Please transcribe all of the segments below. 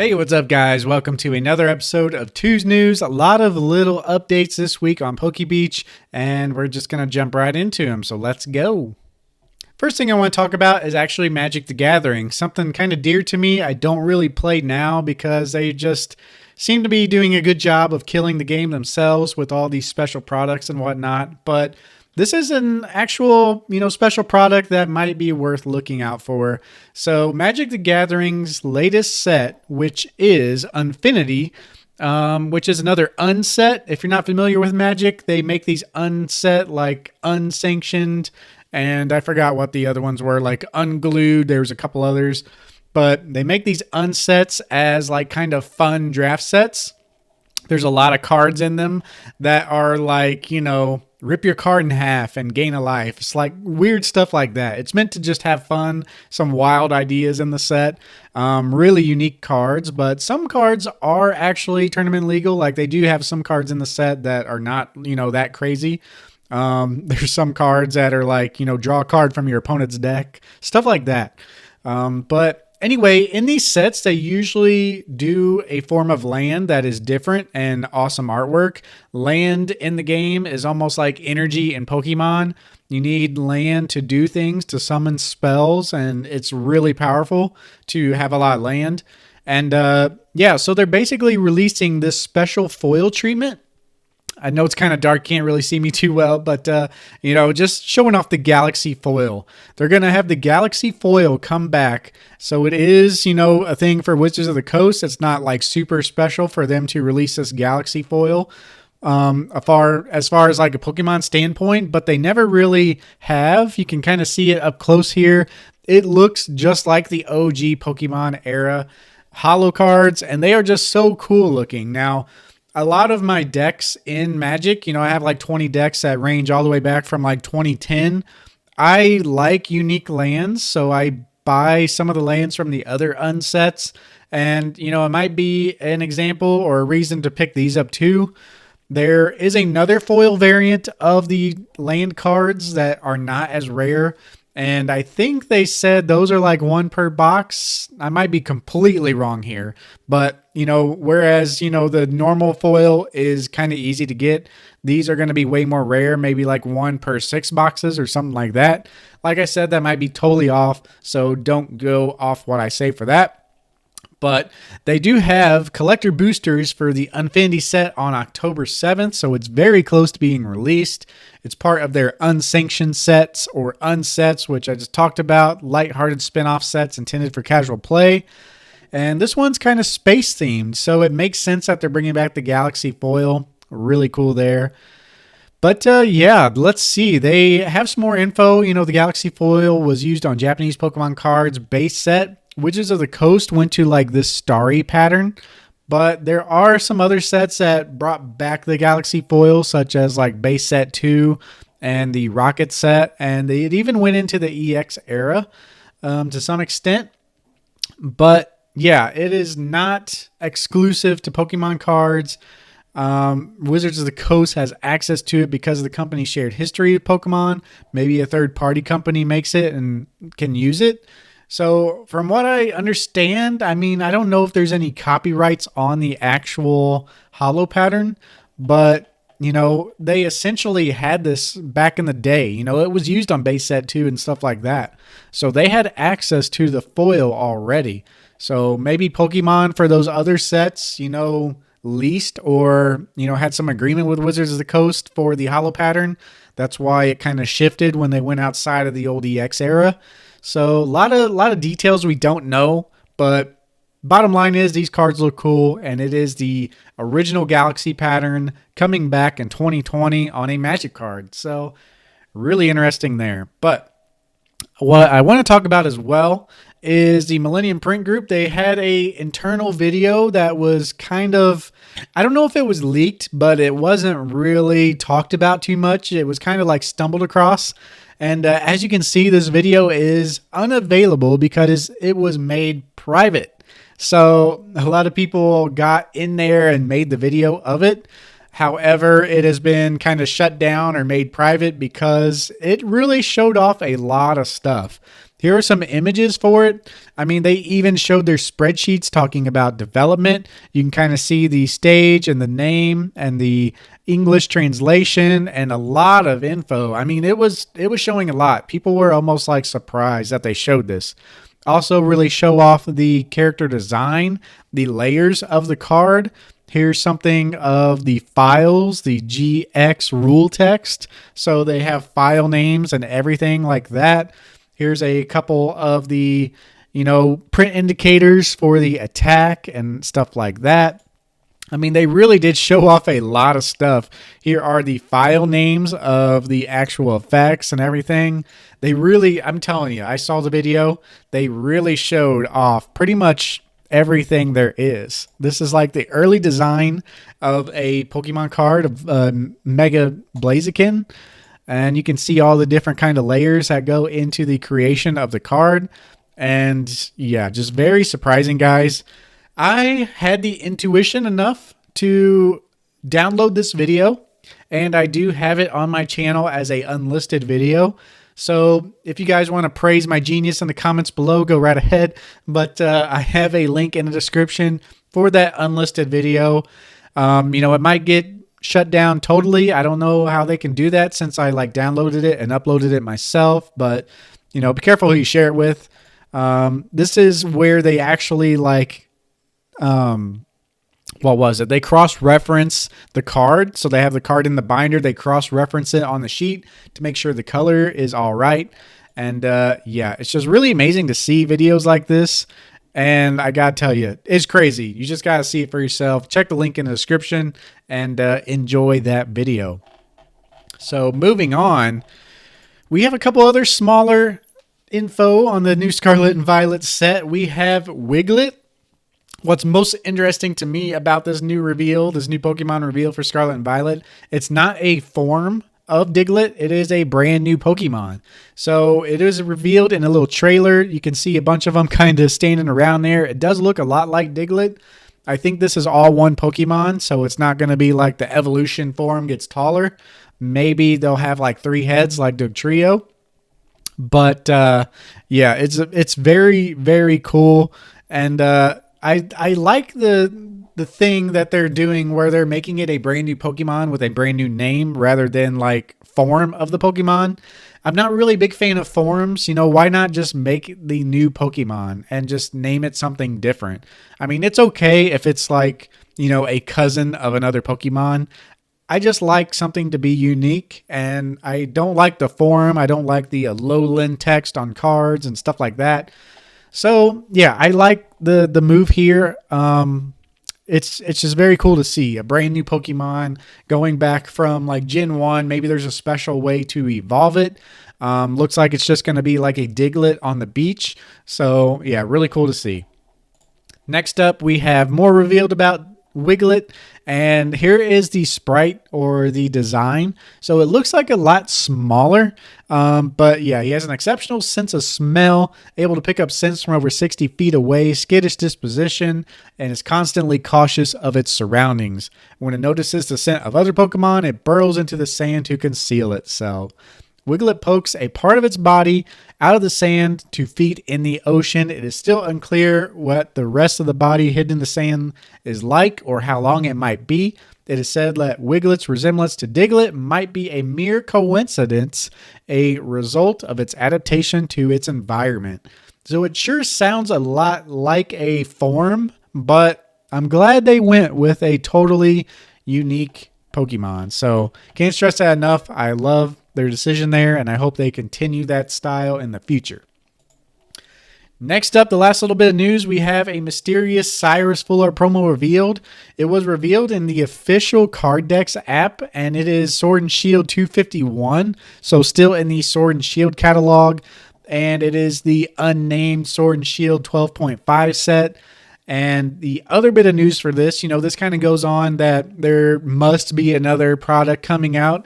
Hey, what's up, guys? Welcome to another episode of Tues News. A lot of little updates this week on Pokebeach, and we're just going to jump right into them. So let's go. First thing I want to talk about is actually Magic the Gathering, something kind of dear to me. I don't really play now because they just seem to be doing a good job of killing the game themselves with all these special products and whatnot. But this is an actual, special product that might be worth looking out for. So Magic the Gathering's latest set, which is Infinity, which is another unset. If you're not familiar with Magic, they make these unset, like unsanctioned, and I forgot what the other ones were, like unglued. There's a couple others, but they make these unsets as like kind of fun draft sets. There's a lot of cards in them that are like, rip your card in half and gain a life. It's like weird stuff like that. It's meant to just have fun, some wild ideas in the set, really unique cards, but some cards are actually tournament legal. Like they do have some cards in the set that are not, that crazy. There's some cards that are like, draw a card from your opponent's deck, stuff like that. But anyway, in these sets, they usually do a form of land that is different and awesome artwork. Land in the game is almost like energy in Pokemon. You need land to do things, to summon spells, and it's really powerful to have a lot of land. And so they're basically releasing this special foil treatment. I know it's kind of dark, can't really see me too well, but, just showing off the Galaxy Foil. They're going to have the Galaxy Foil come back. So it is, a thing for Wizards of the Coast. It's not like super special for them to release this Galaxy Foil as far as like a Pokemon standpoint, but they never really have. You can kind of see it up close here. It looks just like the OG Pokemon era holo cards, and they are just so cool looking. Now, a lot of my decks in Magic, I have like 20 decks that range all the way back from like 2010. I like unique lands, so I buy some of the lands from the other unsets. And, it might be an example or a reason to pick these up too. There is another foil variant of the land cards that are not as rare. And I think they said those are like one per box. I might be completely wrong here. But, whereas, the normal foil is kind of easy to get, these are going to be way more rare, maybe like one per 6 boxes or something like that. Like I said, that might be totally off. So don't go off what I say for that. But they do have collector boosters for the Infinity set on October 7th, so it's very close to being released. It's part of their unsanctioned sets or unsets, which I just talked about, lighthearted spin-off sets intended for casual play. And this one's kind of space themed, so it makes sense that they're bringing back the Galaxy Foil. Really cool there. But let's see. They have some more info. The Galaxy Foil was used on Japanese Pokemon Cards base set. Wizards of the Coast went to like this starry pattern, but there are some other sets that brought back the Galaxy Foil, such as like base set 2 and the Rocket set, and it even went into the EX era to some extent. But yeah, it is not exclusive to Pokemon Cards. Wizards of the Coast has access to it because of the company's shared history of Pokemon. Maybe a third-party company makes it and can use it. So from what I understand, I don't know if there's any copyrights on the actual holo pattern, but, they essentially had this back in the day. It was used on base set 2 and stuff like that. So they had access to the foil already. So maybe Pokemon for those other sets, leased or, had some agreement with Wizards of the Coast for the holo pattern. That's why it kind of shifted when they went outside of the old EX era. So a lot of details we don't know, but bottom line is these cards look cool, and it is the original Galaxy pattern coming back in 2020 on a Magic card. So really interesting there. But what I want to talk about as well is the Millennium Print Group. They had a internal video that was kind of, I don't know if it was leaked, but it wasn't really talked about too much. It was kind of like stumbled across. And as you can see, this video is unavailable because it was made private. So a lot of people got in there and made the video of it. However, it has been kind of shut down or made private because it really showed off a lot of stuff. Here are some images for it. I mean, they even showed their spreadsheets talking about development. You can kind of see the stage and the name and the English translation and a lot of info. I mean, it was showing a lot. People were almost like surprised that they showed this. Also really show off the character design, the layers of the card. Here's something of the files, the GX rule text. So they have file names and everything like that. Here's a couple of the, print indicators for the attack and stuff like that. I mean, they really did show off a lot of stuff. Here are the file names of the actual effects and everything. They really, I'm telling you, I saw the video. They really showed off pretty much everything there is. This is like the early design of a Pokemon card of Mega Blaziken. And you can see all the different kind of layers that go into the creation of the card. And yeah, just very surprising, guys. I had the intuition enough to download this video, and I do have it on my channel as a unlisted video. So if you guys want to praise my genius in the comments below, go right ahead. But I have a link in the description for that unlisted video. It might get shut down totally. I don't know how they can do that since I downloaded it and uploaded it myself. But, be careful who you share it with. This is where they actually what was it? They cross-reference the card. So they have the card in the binder. They cross-reference it on the sheet to make sure the color is all right. And yeah, it's just really amazing to see videos like this. And I got to tell you, it's crazy. You just got to see it for yourself. Check the link in the description and enjoy that video. So moving on, we have a couple other smaller info on the new Scarlet and Violet set. We have Wiglet. What's most interesting to me about this new reveal, this new Pokemon reveal for Scarlet and Violet, it's not a form of Diglett. It is a brand new Pokemon. So it is revealed in a little trailer. You can see a bunch of them kind of standing around there. It does look a lot like Diglett. I think this is all one Pokemon, so it's not going to be like the evolution form gets taller. Maybe they'll have 3 heads like Dugtrio. But yeah, it's very, very cool. And I like the thing that they're doing where they're making it a brand new Pokemon with a brand new name rather than form of the Pokemon. I'm not really a big fan of forms. Why not just make the new Pokemon and just name it something different? I mean, it's okay if it's a cousin of another Pokemon. I just like something to be unique, and I don't like the form. I don't like the Alolan text on cards and stuff like that. So yeah, I like the move here. It's just very cool to see a brand new Pokemon going back from Gen 1. Maybe there's a special way to evolve it. Looks like it's just going to be like a Diglett on the beach. So yeah, really cool to see. Next up, we have more revealed about Wiglet, and here is the sprite or the design. So it looks like a lot smaller, but yeah, he has an exceptional sense of smell, able to pick up scents from over 60 feet away, skittish disposition, and is constantly cautious of its surroundings. When it notices the scent of other Pokemon, it burrows into the sand to conceal itself. Wiglet pokes a part of its body out of the sand to feed in the ocean. It is still unclear what the rest of the body hidden in the sand is like or how long it might be. It is said that Wiglet's resemblance to Diglett might be a mere coincidence, a result of its adaptation to its environment. So it sure sounds a lot like a form, but I'm glad they went with a totally unique Pokemon. So can't stress that enough. I love their decision there, and I hope they continue that style in the future. Next up, the last little bit of news, we have a mysterious Cyrus Fuller promo revealed. It was revealed in the official Card Decks app, and it is Sword and Shield 251, so still in the Sword and Shield catalog, and it is the unnamed Sword and Shield 12.5 set. And the other bit of news for this, this kind of goes on that there must be another product coming out.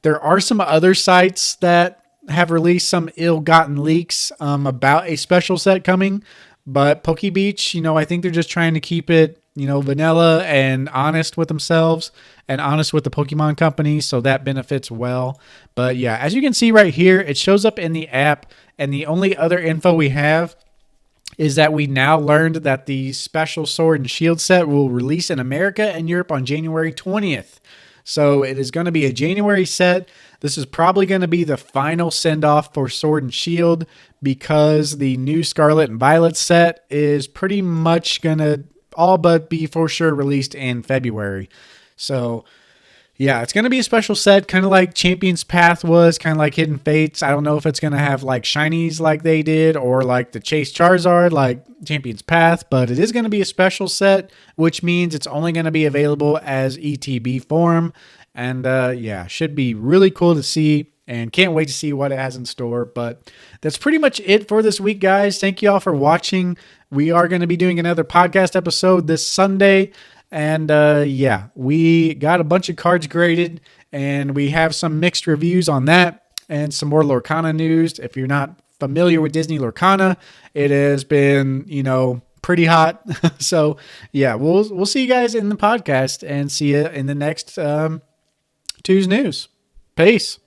There are some other sites that have released some ill-gotten leaks about a special set coming, but PokeBeach, I think they're just trying to keep it vanilla and honest with themselves and honest with the Pokemon company. So that benefits well. But yeah, as you can see right here, it shows up in the app. And the only other info we have is that we now learned that the special Sword and Shield set will release in America and Europe on January 20th. So it is going to be a January set. This is probably going to be the final send-off for Sword and Shield because the new Scarlet and Violet set is pretty much going to all but be for sure released in February. So yeah, it's going to be a special set, kind of like Champion's Path was, kind of like Hidden Fates. I don't know if it's going to have like shinies like they did or like the Chase Charizard like Champion's Path, but it is going to be a special set, which means it's only going to be available as ETB form. And yeah, should be really cool to see and can't wait to see what it has in store. But that's pretty much it for this week, guys. Thank you all for watching. We are going to be doing another podcast episode this Sunday. And yeah, we got a bunch of cards graded and we have some mixed reviews on that and some more Lorcana news. If you're not familiar with Disney Lorcana, it has been, pretty hot. So yeah, we'll see you guys in the podcast and see you in the next Tues news. Peace.